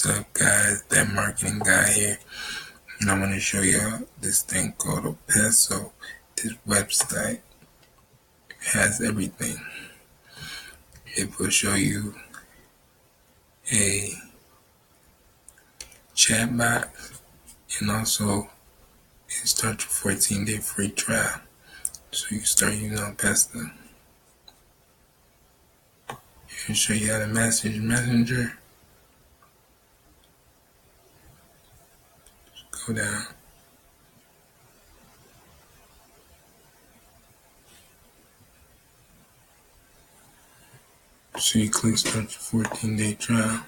What's up, guys? That marketing guy here, and I'm going to show you this thing called Opesta. This website has everything. It will show you a chatbot, and also it starts a 14-day free trial, so you can start using Opesta. It'll show you how to message Messenger. Go down. So you click start your 14-day trial.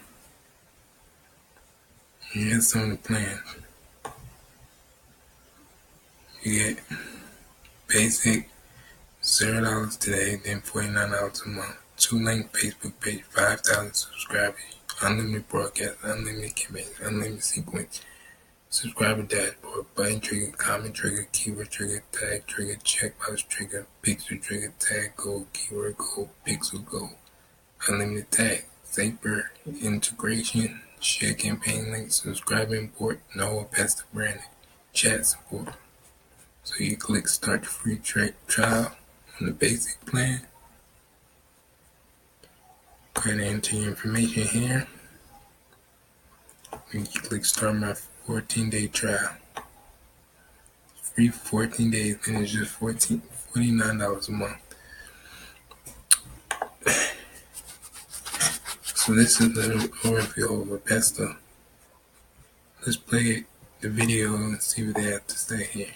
And here's some of the plans. You get basic, $0 today, then $49 a month. 2-link Facebook page, 5,000 subscribers, unlimited broadcast, unlimited campaigns, unlimited sequence, subscriber dashboard, button trigger, comment trigger, keyword trigger, tag trigger, checkbox trigger, pixel trigger, tag goal, keyword goal, pixel goal, unlimited tag, Zaper integration, share campaign links, subscribe import, no Opesta branding, chat support. So you click start the free trial on the basic plan. Go ahead and enter your information here. And you click start my 14-day trial. It's free for 14 days, and it's just $49 a month. So this is the overview of Opesta. Let's play the video and see what they have to say here.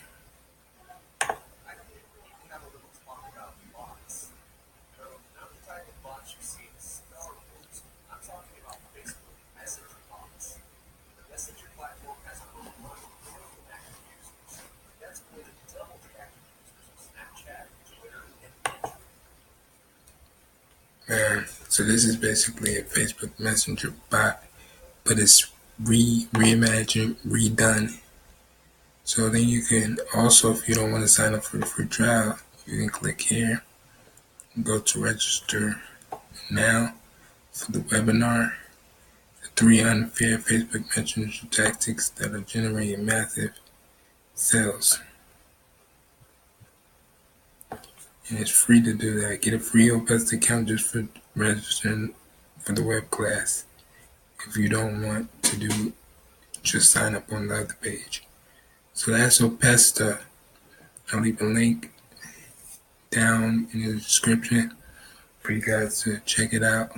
So this is basically a Facebook Messenger bot, but it's reimagined, redone. So then you can also, if you don't want to sign up for the free trial, you can click here, go to register now for the webinar, the 3 unfair Facebook Messenger tactics that are generating massive sales. And it's free to do that. Get a free Opesta account just for registering for the web class. If you don't want to do, just sign up on the other page. So that's Opesta. I'll leave a link down in the description for you guys to check it out.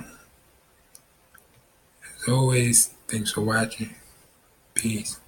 As always, thanks for watching. Peace.